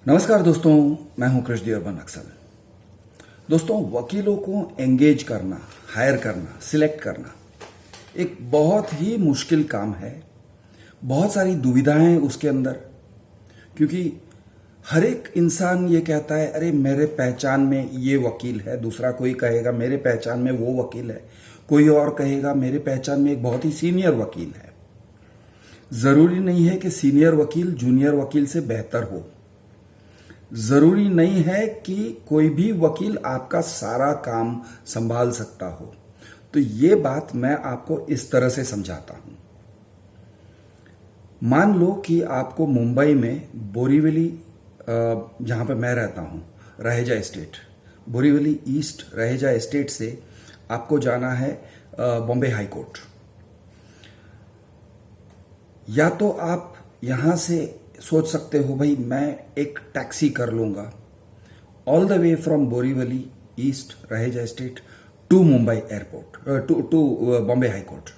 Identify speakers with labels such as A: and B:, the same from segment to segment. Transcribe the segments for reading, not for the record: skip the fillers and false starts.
A: नमस्कार दोस्तों, मैं हूं कृष्ण अर्बन अक्सर। दोस्तों, वकीलों को एंगेज करना, हायर करना, सिलेक्ट करना एक बहुत ही मुश्किल काम है। बहुत सारी दुविधाएं हैं उसके अंदर, क्योंकि हर एक इंसान ये कहता है अरे मेरे पहचान में ये वकील है, दूसरा कोई कहेगा मेरे पहचान में वो वकील है, कोई और कहेगा मेरे पहचान में एक बहुत ही सीनियर वकील है। जरूरी नहीं है कि सीनियर वकील जूनियर वकील से बेहतर हो। जरूरी नहीं है कि कोई भी वकील आपका सारा काम संभाल सकता हो। तो ये बात मैं आपको इस तरह से समझाता हूं। मान लो कि आपको मुंबई में बोरीवली, जहां पे मैं रहता हूं, Raheja estate, Borivali east Raheja estate से आपको जाना है बॉम्बे हाई कोर्ट। या तो आप यहां से सोच सकते हो भाई मैं एक टैक्सी कर लूंगा all the way from Borivali east Raheja estate to Mumbai airport, to Bombay high court.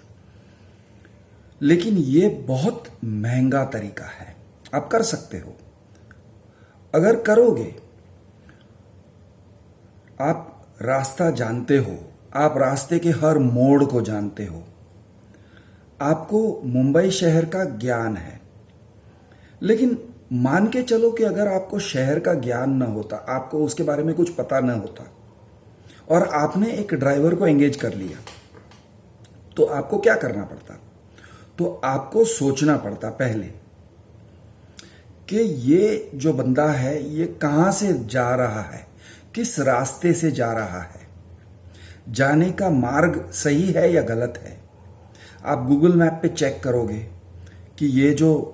A: लेकिन ये बहुत महंगा तरीका है। आप कर सकते हो, अगर करोगे, आप रास्ता जानते हो, आप रास्ते के हर मोड़ को जानते हो, आपको मुंबई शहर का ज्ञान है। लेकिन मान के चलो कि अगर आपको शहर का ज्ञान न होता, आपको उसके बारे में कुछ पता न होता और आपने एक ड्राइवर को एंगेज कर लिया, तो आपको क्या करना पड़ता? तो आपको सोचना पड़ता पहले कि ये जो बंदा है ये कहां से जा रहा है, किस रास्ते से जा रहा है, जाने का मार्ग सही है या गलत है। आप गूगल मैप पे चेक करोगे कि ये जो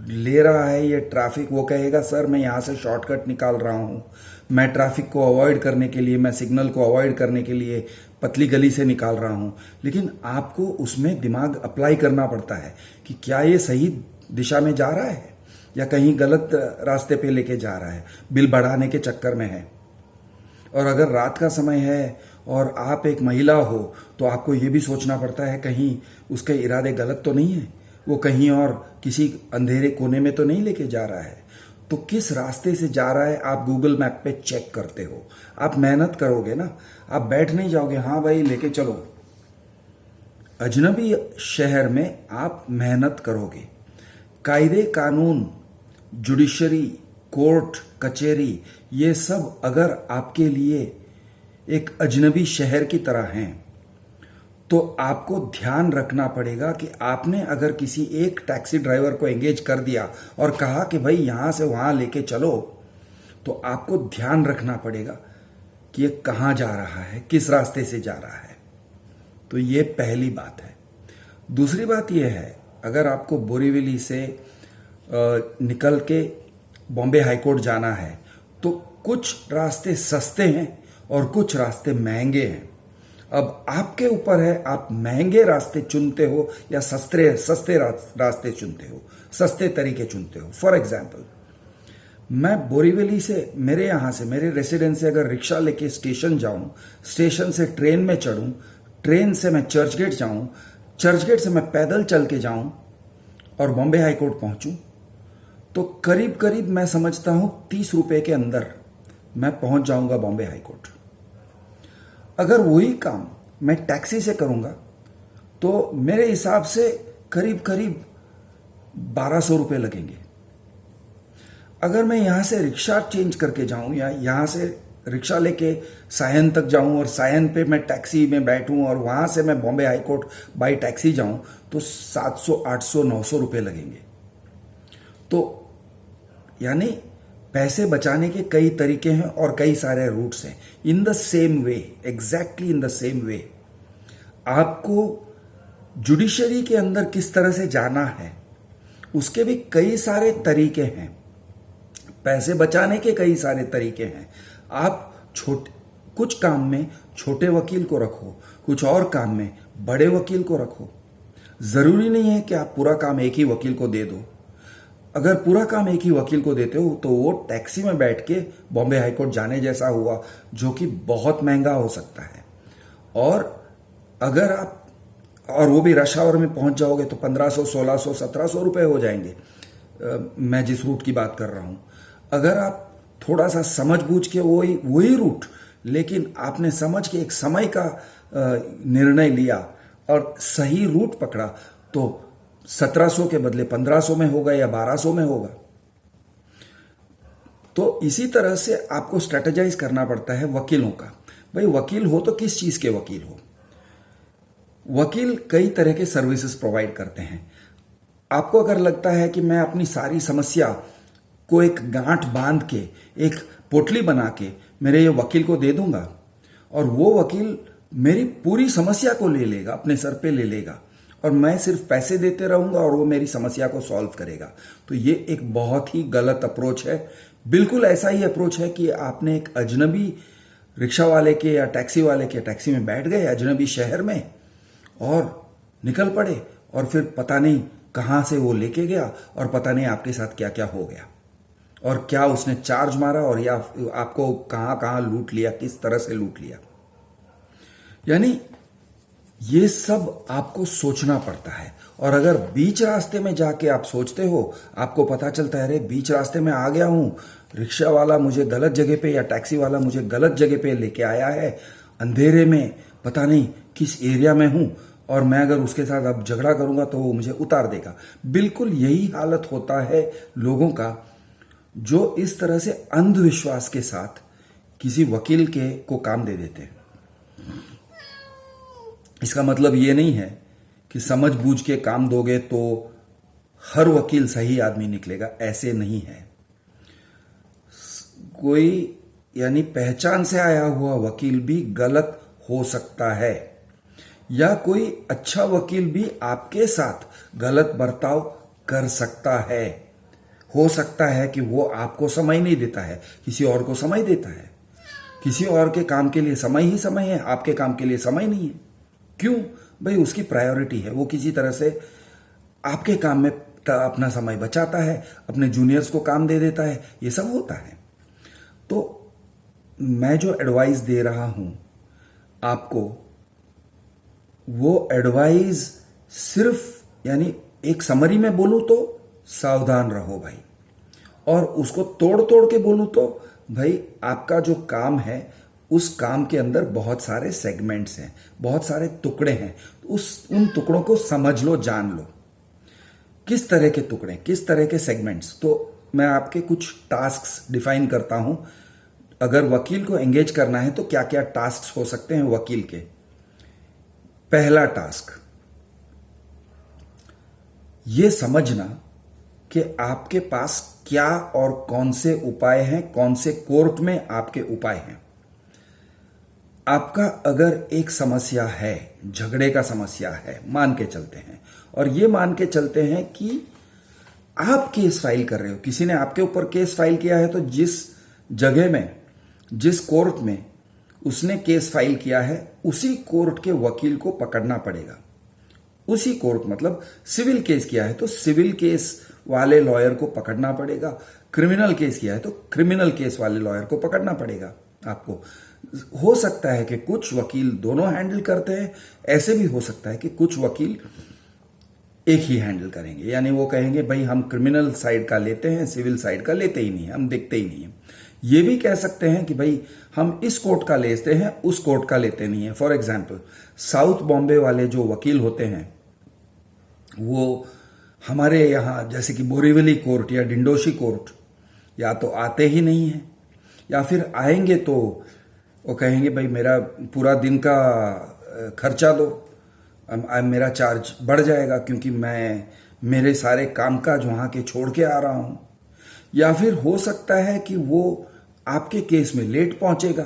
A: ले रहा है ये ट्रैफिक, वो कहेगा सर मैं यहां से शॉर्टकट निकाल रहा हूं, मैं ट्रैफिक को अवॉइड करने के लिए, मैं सिग्नल को अवॉइड करने के लिए पतली गली से निकाल रहा हूं। लेकिन आपको उसमें दिमाग अप्लाई करना पड़ता है कि क्या ये सही दिशा में जा रहा है या कहीं गलत रास्ते पे लेके जा रहा है, बिल बढ़ाने के चक्कर में है। और अगर रात का समय है और आप एक महिला हो तो आपको ये भी सोचना पड़ता है कहीं उसके इरादे गलत तो नहीं है, वो कहीं और किसी अंधेरे कोने में तो नहीं लेके जा रहा है। तो किस रास्ते से जा रहा है आप गूगल मैप पे चेक करते हो। आप मेहनत करोगे ना, आप बैठ नहीं जाओगे हाँ भाई लेके चलो। अजनबी शहर में आप मेहनत करोगे। कायदे कानून, जुडिशरी, कोर्ट कचहरी, ये सब अगर आपके लिए एक अजनबी शहर की तरह हैं, तो आपको ध्यान रखना पड़ेगा कि आपने अगर किसी एक टैक्सी ड्राइवर को एंगेज कर दिया और कहा कि भाई यहां से वहां लेके चलो, तो आपको ध्यान रखना पड़ेगा कि ये कहां जा रहा है, किस रास्ते से जा रहा है। तो ये पहली बात है। दूसरी बात यह है, अगर आपको बोरीवली से निकल के बॉम्बे हाईकोर्ट जाना है तो कुछ रास्ते सस्ते हैं और कुछ रास्ते महंगे हैं। अब आपके ऊपर है, आप महंगे रास्ते चुनते हो या सस्ते रास्ते चुनते हो, सस्ते तरीके चुनते हो। फॉर एग्जाम्पल, मैं बोरीवली से, मेरे यहां से, मेरे रेसिडेंस से अगर रिक्शा लेके स्टेशन जाऊं, स्टेशन से ट्रेन में चढ़ूं, ट्रेन से मैं चर्चगेट जाऊं, चर्चगेट से मैं पैदल चल के जाऊं और बॉम्बे हाईकोर्ट पहुंचूं, तो करीब करीब मैं समझता हूं 30 रुपए के अंदर मैं पहुंच जाऊंगा बॉम्बे हाईकोर्ट। अगर वही काम मैं टैक्सी से करूंगा तो मेरे हिसाब से करीब करीब 1200 रुपए लगेंगे। अगर मैं यहां से रिक्शा चेंज करके जाऊं या यहां से रिक्शा लेके सायन तक जाऊं और सायन पे मैं टैक्सी में बैठूं और वहां से मैं बॉम्बे हाईकोर्ट बाई टैक्सी जाऊं, तो 700, 800, 900 रुपए लगेंगे। तो यानी पैसे बचाने के कई तरीके हैं और कई सारे रूट्स हैं। In the same way, exactly in the same way, आपको जुडिशरी के अंदर किस तरह से जाना है उसके भी कई सारे तरीके हैं। पैसे बचाने के कई सारे तरीके हैं। आप कुछ काम में छोटे वकील को रखो, कुछ और काम में बड़े वकील को रखो। जरूरी नहीं है कि आप पूरा काम एक ही वकील को दे दो। अगर पूरा काम एक ही वकील को देते हो तो वो टैक्सी में बैठ के बॉम्बे हाईकोर्ट जाने जैसा हुआ, जो कि बहुत महंगा हो सकता है। और अगर आप, और वो भी रश आवर में पहुंच जाओगे तो 1500, 1600, 1700 रुपए हो जाएंगे। मैं जिस रूट की बात कर रहा हूं। अगर आप थोड़ा सा समझ बूझ के वही वही रूट, लेकिन आपने समझ के एक समय का निर्णय लिया और सही रूट पकड़ा, तो 1700 के बदले 1500 में होगा या 1200 में होगा। तो इसी तरह से आपको स्ट्रेटेजाइज करना पड़ता है वकीलों का। भाई वकील हो तो किस चीज के वकील हो? वकील कई तरह के सर्विसेज प्रोवाइड करते हैं। आपको अगर लगता है कि मैं अपनी सारी समस्या को एक गांठ बांध के, एक पोटली बना के मेरे ये वकील को दे दूंगा और वो वकील मेरी पूरी समस्या को ले लेगा, अपने सर पे ले लेगा और मैं सिर्फ पैसे देते रहूंगा और वो मेरी समस्या को सॉल्व करेगा, तो ये एक बहुत ही गलत अप्रोच है। बिल्कुल ऐसा ही अप्रोच है कि आपने एक अजनबी रिक्शा वाले के या टैक्सी वाले के टैक्सी में बैठ गए अजनबी शहर में और निकल पड़े, और फिर पता नहीं कहां से वो लेके गया और पता नहीं आपके साथ क्या क्या हो गया और क्या उसने चार्ज मारा और या आपको कहां कहां लूट लिया, किस तरह से लूट लिया। यानी ये सब आपको सोचना पड़ता है। और अगर बीच रास्ते में जाके आप सोचते हो, आपको पता चलता है अरे बीच रास्ते में आ गया हूं, रिक्शा वाला मुझे गलत जगह पे या टैक्सी वाला मुझे गलत जगह पे लेके आया है, अंधेरे में पता नहीं किस एरिया में हूं और मैं अगर उसके साथ अब झगड़ा करूंगा तो वो मुझे उतार देगा। बिल्कुल यही हालत होता है लोगों का जो इस तरह से अंधविश्वास के साथ किसी वकील के को काम दे देते हैं। इसका मतलब ये नहीं है कि समझ बूझ के काम दोगे तो हर वकील सही आदमी निकलेगा, ऐसे नहीं है। कोई यानी पहचान से आया हुआ वकील भी गलत हो सकता है, या कोई अच्छा वकील भी आपके साथ गलत बर्ताव कर सकता है। हो सकता है कि वो आपको समय नहीं देता है, किसी और को समय देता है। किसी और के काम के लिए समय ही समय है, आपके काम के लिए समय नहीं है। क्यों? भाई उसकी प्रायोरिटी है, वो किसी तरह से आपके काम में अपना समय बचाता है, अपने जूनियर्स को काम दे देता है, ये सब होता है। तो मैं जो एडवाइस दे रहा हूं आपको, वो एडवाइस सिर्फ यानी एक समरी में बोलूं तो सावधान रहो भाई, और उसको तोड़ तोड़ के बोलूं तो भाई आपका जो काम है उस काम के अंदर बहुत सारे सेगमेंट्स हैं, बहुत सारे टुकड़े हैं। उन टुकड़ों को समझ लो, जान लो किस तरह के टुकड़े, किस तरह के सेगमेंट्स। तो मैं आपके कुछ टास्क्स डिफाइन करता हूं। अगर वकील को एंगेज करना है तो क्या क्या टास्क्स हो सकते हैं वकील के। पहला टास्क ये समझना कि आपके पास क्या और कौन से उपाय हैं, कौन से कोर्ट में आपके उपाय हैं। आपका अगर एक समस्या है, झगड़े का समस्या है, मान के चलते हैं, और ये मान के चलते हैं कि आप केस फाइल कर रहे हो, किसी ने आपके ऊपर केस फाइल किया है, तो जिस जगह में, जिस कोर्ट में उसने केस फाइल किया है उसी कोर्ट के वकील को पकड़ना पड़ेगा। उसी कोर्ट मतलब सिविल केस किया है तो सिविल केस वाले लॉयर को पकड़ना पड़ेगा, क्रिमिनल केस किया है तो क्रिमिनल केस वाले लॉयर को पकड़ना पड़ेगा आपको। हो सकता है कि कुछ वकील दोनों हैंडल करते हैं, ऐसे भी हो सकता है कि कुछ वकील एक ही हैंडल करेंगे, यानी वो कहेंगे भाई हम क्रिमिनल साइड का लेते हैं, सिविल साइड का लेते ही नहीं, हम देखते ही नहीं है। ये भी कह सकते हैं कि भाई हम इस कोर्ट का लेते हैं, उस कोर्ट का लेते नहीं है। फॉर एग्जाम्पल साउथ बॉम्बे वाले जो वकील होते हैं वो हमारे यहाँ जैसे कि बोरीवली कोर्ट या डिंडोशी कोर्ट या तो आते ही नहीं है, या फिर आएंगे तो वो कहेंगे भाई मेरा पूरा दिन का खर्चा दो, मेरा चार्ज बढ़ जाएगा क्योंकि मैं मेरे सारे कामकाज वहाँ के छोड़ के आ रहा हूँ। या फिर हो सकता है कि वो आपके केस में लेट पहुंचेगा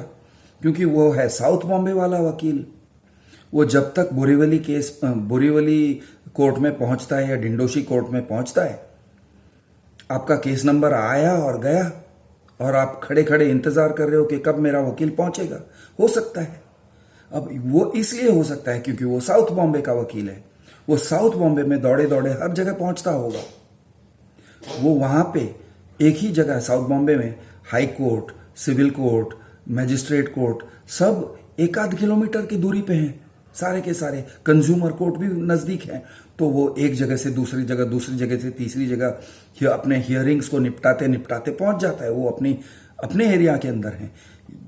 A: क्योंकि वो है साउथ बॉम्बे वाला वकील। वो जब तक बोरीवली कोर्ट में पहुंचता है या डिंडोशी कोर्ट में पहुंचता है, आपका केस नंबर आया और गया और आप खड़े खड़े इंतजार कर रहे हो कि कब मेरा वकील पहुंचेगा। हो सकता है, अब वो इसलिए हो सकता है क्योंकि वो साउथ बॉम्बे का वकील है, वो साउथ बॉम्बे में दौड़े दौड़े हर जगह पहुंचता होगा। वो वहां पे एक ही जगह साउथ बॉम्बे में high court, civil court, magistrate court सब एक आध किलोमीटर की दूरी पे हैं सारे के सारे कंज्यूमर कोर्ट भी नजदीक है, तो वो एक जगह से दूसरी जगह, दूसरी जगह से तीसरी जगह अपने हियरिंग्स को निपटाते निपटाते पहुंच जाता है। वो अपने एरिया के अंदर है।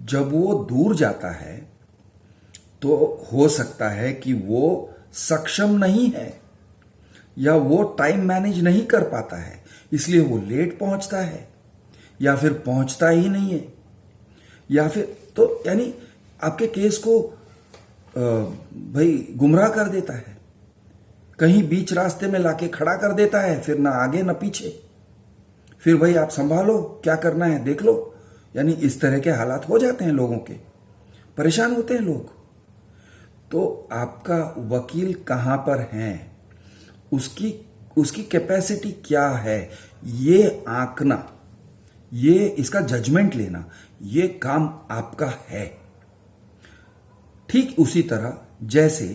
A: जब वो दूर जाता है तो हो सकता है कि वो सक्षम नहीं है या वो टाइम मैनेज नहीं कर पाता है, इसलिए वो लेट पहुंचता है या फिर पहुंचता ही नहीं है, या फिर तो यानी आपके केस को भाई गुमराह कर देता है, कहीं बीच रास्ते में लाके खड़ा कर देता है, फिर ना आगे ना पीछे, फिर भाई आप संभालो, क्या करना है देख लो। यानी इस तरह के हालात हो जाते हैं लोगों के, परेशान होते हैं लोग। तो आपका वकील कहां पर है, उसकी कैपेसिटी क्या है, ये आंकना, ये इसका जजमेंट लेना, ये काम आपका है। ठीक उसी तरह जैसे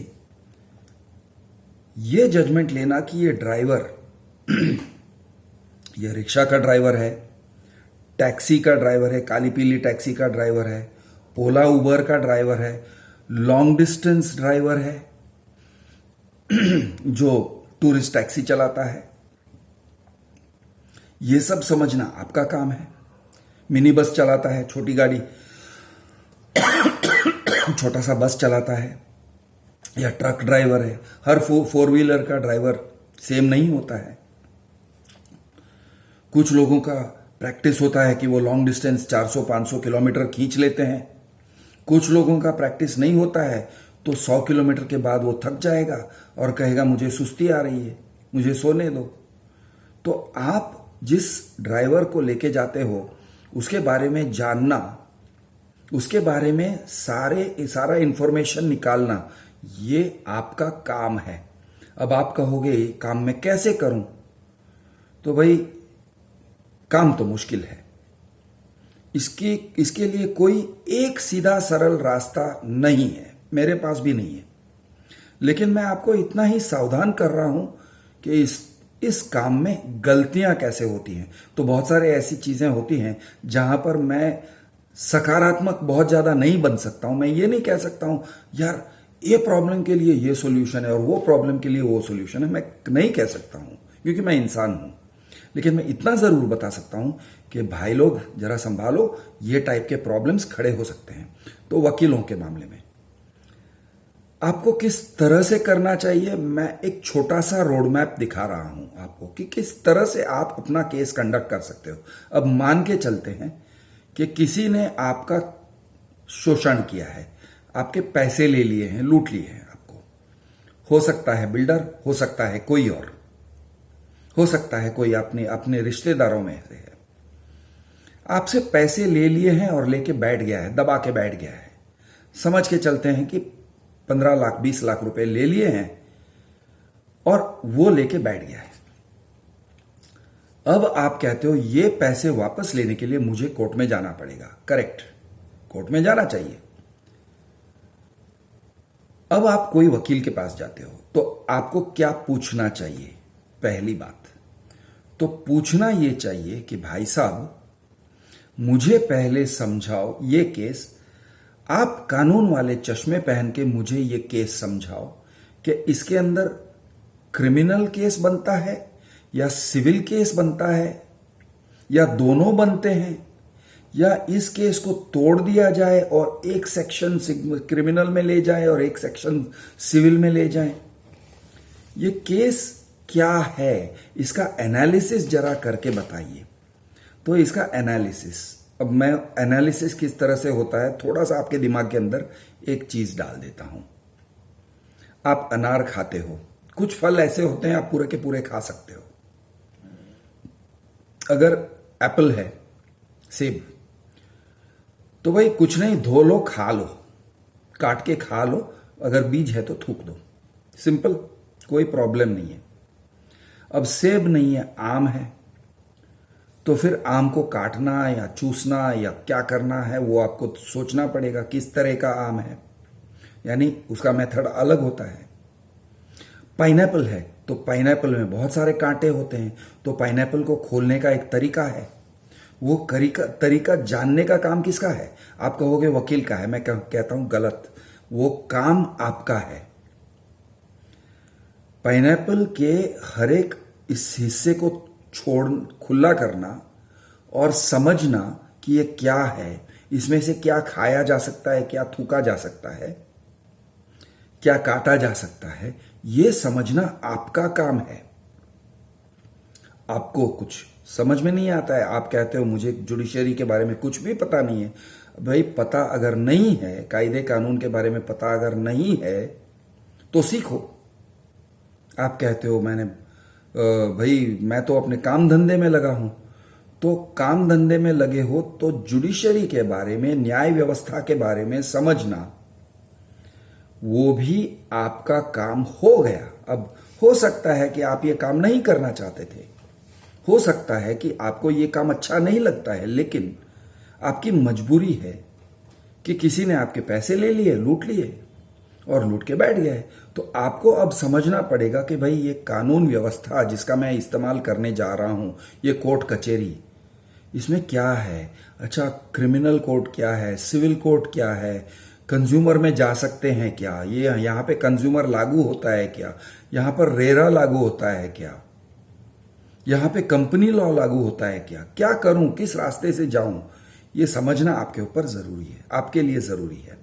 A: ये जजमेंट लेना कि ये ड्राइवर ये रिक्शा का ड्राइवर है, टैक्सी का ड्राइवर है, काली पीली टैक्सी का ड्राइवर है, ओला उबर का ड्राइवर है, लॉन्ग डिस्टेंस ड्राइवर है जो टूरिस्ट टैक्सी चलाता है, ये सब समझना आपका काम है। मिनी बस चलाता है, छोटी गाड़ी छोटा सा बस चलाता है, या ट्रक ड्राइवर है। हर फोर व्हीलर का ड्राइवर सेम नहीं होता है। कुछ लोगों का प्रैक्टिस होता है कि वो लॉन्ग डिस्टेंस 400-500 किलोमीटर खींच लेते हैं। कुछ लोगों का प्रैक्टिस नहीं होता है, तो 100 किलोमीटर के बाद वो थक जाएगा और कहेगा मुझे सुस्ती आ रही है, मुझे सोने दो। तो आप जिस ड्राइवर को लेके जाते हो उसके बारे में जानना, उसके बारे में सारा इंफॉर्मेशन निकालना, ये आपका काम है। अब आप कहोगे काम मैं कैसे करूं, तो भाई काम तो मुश्किल है। इसके लिए कोई एक सीधा सरल रास्ता नहीं है, मेरे पास भी नहीं है। लेकिन मैं आपको इतना ही सावधान कर रहा हूं कि इस काम में गलतियां कैसे होती हैं। तो बहुत सारे ऐसी चीजें होती हैं जहां पर मैं सकारात्मक बहुत ज्यादा नहीं बन सकता हूं। मैं ये नहीं कह सकता हूं यार ये प्रॉब्लम के लिए ये सॉल्यूशन है और वो प्रॉब्लम के लिए वो सॉल्यूशन है, मैं नहीं कह सकता हूं क्योंकि मैं इंसान हूं। लेकिन मैं इतना जरूर बता सकता हूं कि भाई लोग जरा संभालो, ये टाइप के प्रॉब्लम्स खड़े हो सकते हैं। तो वकीलों के मामले में आपको किस तरह से करना चाहिए, मैं एक छोटा सा रोड मैप दिखा रहा हूं आपको कि किस तरह से आप अपना केस कंडक्ट कर सकते हो। अब मान के चलते हैं कि किसी ने आपका शोषण किया है, आपके पैसे ले लिए हैं, लूट लिए हैं आपको। हो सकता है बिल्डर, हो सकता है कोई और, हो सकता है कोई अपने रिश्तेदारों में से है। आपसे पैसे ले लिए हैं और लेके बैठ गया है, दबा के बैठ गया है। समझ के चलते हैं कि 15 लाख 20 लाख रुपए ले लिए हैं और वो लेके बैठ गया है। अब आप कहते हो ये पैसे वापस लेने के लिए मुझे कोर्ट में जाना पड़ेगा। करेक्ट, कोर्ट में जाना चाहिए। अब आप कोई वकील के पास जाते हो तो आपको क्या पूछना चाहिए? पहली बात तो पूछना यह चाहिए कि भाई साहब मुझे पहले समझाओ ये केस, आप कानून वाले चश्मे पहन के मुझे ये केस समझाओ कि इसके अंदर क्रिमिनल केस बनता है या सिविल केस बनता है या दोनों बनते हैं, या इस केस को तोड़ दिया जाए और एक सेक्शन क्रिमिनल में ले जाए और एक सेक्शन सिविल में ले जाए। ये केस क्या है, इसका एनालिसिस जरा करके बताइए। तो इसका एनालिसिस, अब मैं एनालिसिस किस तरह से होता है थोड़ा सा आपके दिमाग के अंदर एक चीज डाल देता हूं। आप अनार खाते हो, कुछ फल ऐसे होते हैं आप पूरे के पूरे खा सकते हो। अगर एप्पल है, सेब, तो भाई कुछ नहीं, धो लो, खा लो, काट के खा लो, अगर बीज है तो थूक दो, सिंपल, कोई प्रॉब्लम नहीं है। अब सेब नहीं है, आम है, तो फिर आम को काटना या चूसना या क्या करना है वो आपको सोचना पड़ेगा, किस तरह का आम है, यानी उसका मेथड अलग होता है। पाइनएप्पल है तो पाइनएप्पल में बहुत सारे कांटे होते हैं, तो पाइनएप्पल को खोलने का एक तरीका है। वो तरीका जानने का काम किसका है? आप कहोगे वकील का है, मैं कहता हूं गलत। वो काम आपका है। पाइनएप्पल के हर एक इस हिस्से को छोड़ खुला करना और समझना कि ये क्या है, इसमें से क्या खाया जा सकता है, क्या थूका जा सकता है, क्या काटा जा सकता है, ये समझना आपका काम है। आपको कुछ समझ में नहीं आता है, आप कहते हो मुझे जुडिशरी के बारे में कुछ भी पता नहीं है। भाई पता अगर नहीं है, कायदे कानून के बारे में पता अगर नहीं है तो सीखो। आप कहते हो भाई मैं तो अपने काम धंधे में लगा हूं, तो काम धंधे में लगे हो तो जुडिशरी के बारे में, न्याय व्यवस्था के बारे में समझना वो भी आपका काम हो गया। अब हो सकता है कि आप ये काम नहीं करना चाहते थे, हो सकता है कि आपको ये काम अच्छा नहीं लगता है, लेकिन आपकी मजबूरी है कि किसी ने आपके पैसे ले लिए, लूट लिए और लूट के बैठ गए। तो आपको अब समझना पड़ेगा कि भाई ये कानून व्यवस्था जिसका मैं इस्तेमाल करने जा रहा हूं, ये कोर्ट कचहरी, इसमें क्या है। अच्छा, क्रिमिनल कोर्ट क्या है, सिविल कोर्ट क्या है, कंज्यूमर में जा सकते हैं क्या, ये यहां पे कंज्यूमर लागू होता है क्या, यहां पर रेरा लागू होता है क्या, यहां पे कंपनी लॉ लागू होता है क्या, क्या करूं, किस रास्ते से जाऊं, ये समझना आपके ऊपर जरूरी है, आपके लिए जरूरी है।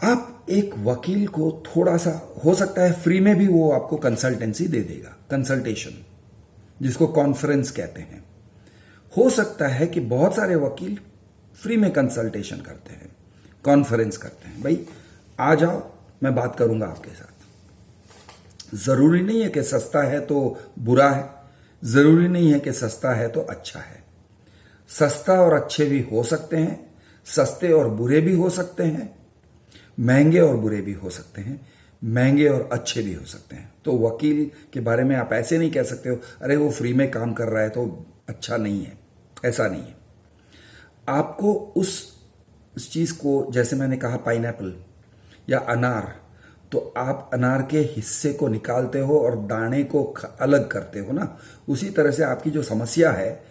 A: आप एक वकील को थोड़ा सा, हो सकता है फ्री में भी वो आपको कंसल्टेंसी दे देगा, कंसल्टेशन जिसको कॉन्फ्रेंस कहते हैं। हो सकता है कि बहुत सारे वकील फ्री में कंसल्टेशन करते हैं, कॉन्फ्रेंस करते हैं। भाई आ जाओ, मैं बात करूंगा आपके साथ। जरूरी नहीं है कि सस्ता है तो बुरा है, जरूरी नहीं है कि सस्ता है तो अच्छा है। सस्ता और अच्छे भी हो सकते हैं, सस्ते और बुरे भी हो सकते हैं, महंगे और बुरे भी हो सकते हैं, महंगे और अच्छे भी हो सकते हैं। तो वकील के बारे में आप ऐसे नहीं कह सकते हो अरे वो फ्री में काम कर रहा है तो अच्छा नहीं है, ऐसा नहीं है। आपको उस चीज को, जैसे मैंने कहा पाइनएप्पल या अनार, तो आप अनार के हिस्से को निकालते हो और दाने को अलग करते हो ना, उसी तरह से आपकी जो समस्या है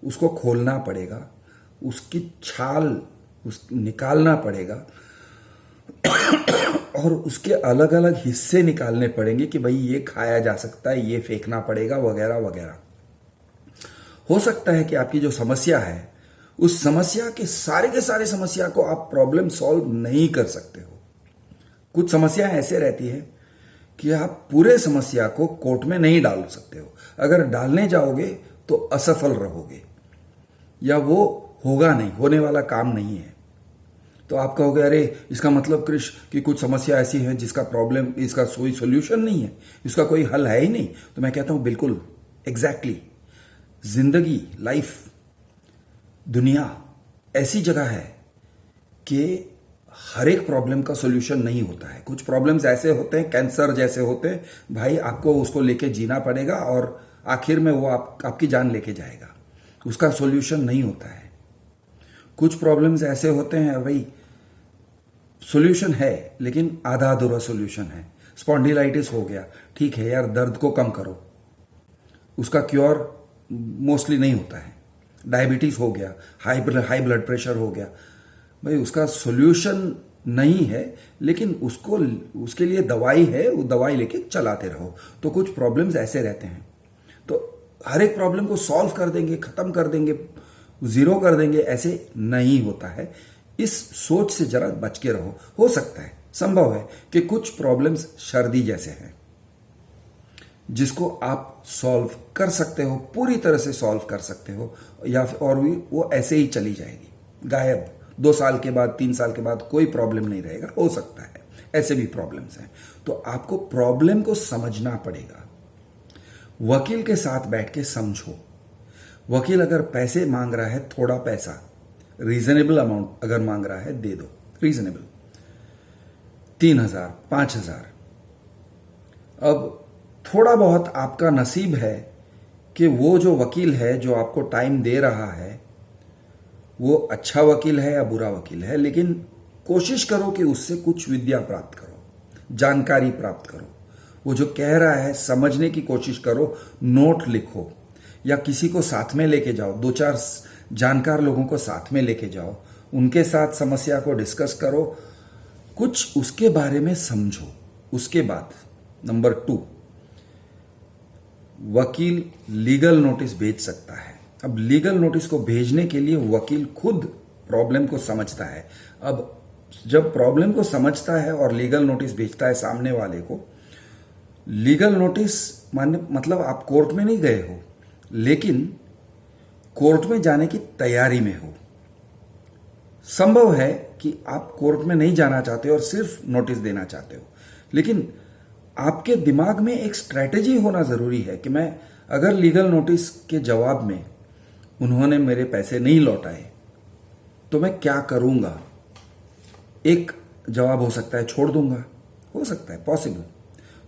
A: उसको खोलना पड़ेगा, उसकी छाल निकालना पड़ेगा और उसके अलग अलग हिस्से निकालने पड़ेंगे कि भाई ये खाया जा सकता है, ये फेंकना पड़ेगा, वगैरह वगैरह। हो सकता है कि आपकी जो समस्या है, उस समस्या के सारे समस्या को आप प्रॉब्लम सॉल्व नहीं कर सकते हो। कुछ समस्याएं ऐसे रहती है कि आप पूरे समस्या को कोर्ट में नहीं डाल सकते हो। अगर डालने जाओगे तो असफल रहोगे या वो होगा नहीं, होने वाला काम नहीं है। तो आप कहोगे अरे इसका मतलब कृष कि कुछ समस्या ऐसी है जिसका प्रॉब्लम, इसका कोई सोल्यूशन नहीं है, इसका कोई हल है ही नहीं। तो मैं कहता हूं बिल्कुल एग्जैक्टली, जिंदगी, लाइफ, दुनिया ऐसी जगह है कि हर एक प्रॉब्लम का सोल्यूशन नहीं होता है। कुछ प्रॉब्लम्स ऐसे होते हैं, कैंसर जैसे होते हैं, भाई आपको उसको लेके जीना पड़ेगा और आखिर में वो आपकी जान लेके जाएगा, उसका सोल्यूशन नहीं होता है। कुछ प्रॉब्लम्स ऐसे होते हैं भाई सोल्यूशन है लेकिन आधा अधूरा सोल्यूशन है। स्पॉन्डिलाइटिस हो गया, ठीक है यार, दर्द को कम करो, उसका क्योर मोस्टली नहीं होता है। डायबिटीज हो गया, हाई ब्लड प्रेशर हो गया, भाई उसका सोल्यूशन नहीं है लेकिन उसके लिए दवाई है, वो दवाई लेके चलाते रहो। तो कुछ प्रॉब्लम्स ऐसे रहते हैं, तो हर एक प्रॉब्लम को सॉल्व कर देंगे, खत्म कर देंगे, जीरो कर देंगे, ऐसे नहीं होता है। इस सोच से जरा बच के रहो। हो सकता है, संभव है कि कुछ प्रॉब्लम्स सर्दी जैसे हैं जिसको आप सॉल्व कर सकते हो, पूरी तरह से सॉल्व कर सकते हो, या और भी वो ऐसे ही चली जाएगी, गायब। 2 साल के बाद, 3 साल के बाद कोई प्रॉब्लम नहीं रहेगा, हो सकता है, ऐसे भी प्रॉब्लम्स हैं। तो आपको प्रॉब्लम को समझना पड़ेगा। वकील के साथ बैठ के समझो। वकील अगर पैसे मांग रहा है, थोड़ा पैसा, रीजनेबल अमाउंट अगर मांग रहा है, दे दो, रीजनेबल, 3,000, 5,000। अब थोड़ा बहुत आपका नसीब है कि वो जो वकील है जो आपको टाइम दे रहा है वो अच्छा वकील है या बुरा वकील है, लेकिन कोशिश करो कि उससे कुछ विद्या प्राप्त करो, जानकारी प्राप्त करो। वो जो कह रहा है समझने की कोशिश करो, नोट लिखो या किसी को साथ में लेके जाओ, 2-4 जानकार लोगों को साथ में लेके जाओ उनके साथ समस्या को डिस्कस करो, कुछ उसके बारे में समझो। उसके बाद नंबर 2, वकील लीगल नोटिस भेज सकता है। अब लीगल नोटिस को भेजने के लिए वकील खुद प्रॉब्लम को समझता है। अब जब प्रॉब्लम को समझता है और लीगल नोटिस भेजता है सामने वाले को, लीगल नोटिस माने मतलब आप कोर्ट में नहीं गए हो, लेकिन कोर्ट में जाने की तैयारी में हो। संभव है कि आप कोर्ट में नहीं जाना चाहते और सिर्फ नोटिस देना चाहते हो, लेकिन आपके दिमाग में एक स्ट्रैटेजी होना जरूरी है कि मैं अगर लीगल नोटिस के जवाब में उन्होंने मेरे पैसे नहीं लौटाए तो मैं क्या करूंगा। एक जवाब हो सकता है छोड़ दूंगा, हो सकता है पॉसिबल।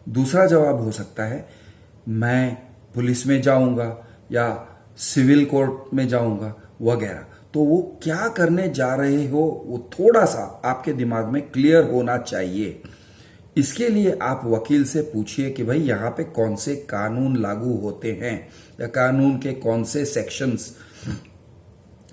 A: दूसरा जवाब हो सकता है मैं पुलिस में जाऊंगा या सिविल कोर्ट में जाऊंगा वगैरह। तो वो क्या करने जा रहे हो वो थोड़ा सा आपके दिमाग में क्लियर होना चाहिए। इसके लिए आप वकील से पूछिए कि भाई यहाँ पे कौन से कानून लागू होते हैं या कानून के कौन से सेक्शंस,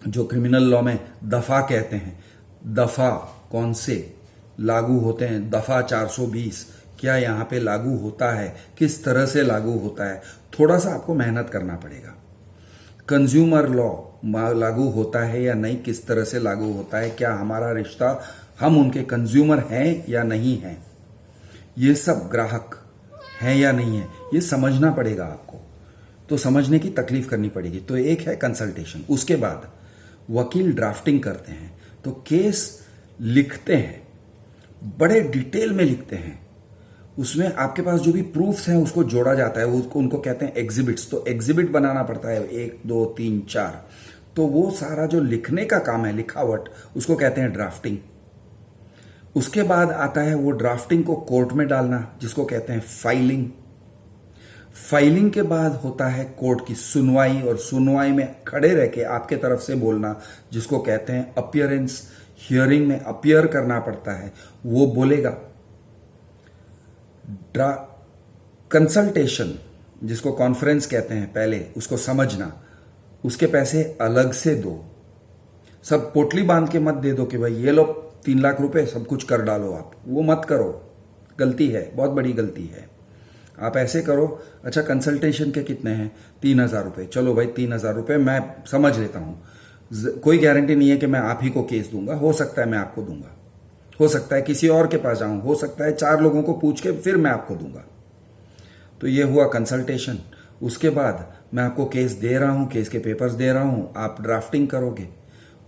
A: जो क्रिमिनल लॉ में दफा कहते हैं, दफा कौन से लागू होते हैं। दफा 420 क्या यहाँ पे लागू होता है, किस तरह से लागू होता है। थोड़ा सा आपको मेहनत करना पड़ेगा। कंज्यूमर लॉ लागू होता है या नहीं, किस तरह से लागू होता है, क्या हमारा रिश्ता, हम उनके कंज्यूमर हैं या नहीं हैं, ये सब ग्राहक हैं या नहीं है, ये समझना पड़ेगा आपको। तो समझने की तकलीफ करनी पड़ेगी। तो एक है कंसल्टेशन। उसके बाद वकील ड्राफ्टिंग करते हैं, तो केस लिखते हैं, बड़े डिटेल में लिखते हैं। उसमें आपके पास जो भी प्रूफ्स हैं उसको जोड़ा जाता है, उनको कहते हैं एग्जिबिट्स। तो एग्जिबिट बनाना पड़ता है 1 2 3 4। तो वो सारा जो लिखने का काम है, लिखावट, उसको कहते हैं ड्राफ्टिंग। उसके बाद आता है वो ड्राफ्टिंग को कोर्ट में डालना, जिसको कहते हैं फाइलिंग। फाइलिंग के बाद होता है कोर्ट की सुनवाई, और सुनवाई में खड़े रह के आपके तरफ से बोलना, जिसको कहते हैं अपीयरेंस। हियरिंग में अपीयर करना पड़ता है, वो बोलेगा। कंसल्टेशन, जिसको कॉन्फ्रेंस कहते हैं, पहले उसको समझना, उसके पैसे अलग से दो। सब पोटली बांध के मत दे दो कि भाई ये लो 3 लाख रुपए सब कुछ कर डालो आप, वो मत करो, गलती है, बहुत बड़ी गलती है। आप ऐसे करो, अच्छा कंसल्टेशन के कितने हैं, 3,000 रुपए, चलो भाई 3,000 रुपए मैं समझ लेता हूं। कोई गारंटी नहीं है कि मैं आप ही को केस दूंगा, हो सकता है मैं आपको दूंगा, हो सकता है किसी और के पास जाऊं, हो सकता है 4 लोगों को पूछ के फिर मैं आपको दूंगा। तो ये हुआ कंसल्टेशन। उसके बाद मैं आपको केस दे रहा हूं, केस के पेपर्स दे रहा हूं, आप ड्राफ्टिंग करोगे,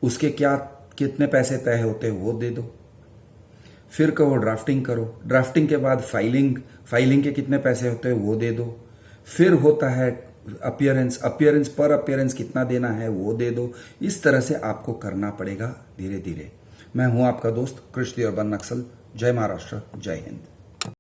A: उसके क्या कितने पैसे तय होते हैं वो दे दो। फिर कहो ड्राफ्टिंग करो, ड्राफ्टिंग के बाद फाइलिंग, फाइलिंग के कितने पैसे होते हैं वो दे दो। फिर होता है अपीयरेंस, अपीयरेंस पर अपीयरेंस कितना देना है वो दे दो। इस तरह से आपको करना पड़ेगा धीरे धीरे। मैं हूं आपका दोस्त कृष्ण देवबन नक्सल। जय महाराष्ट्र, जय हिंद।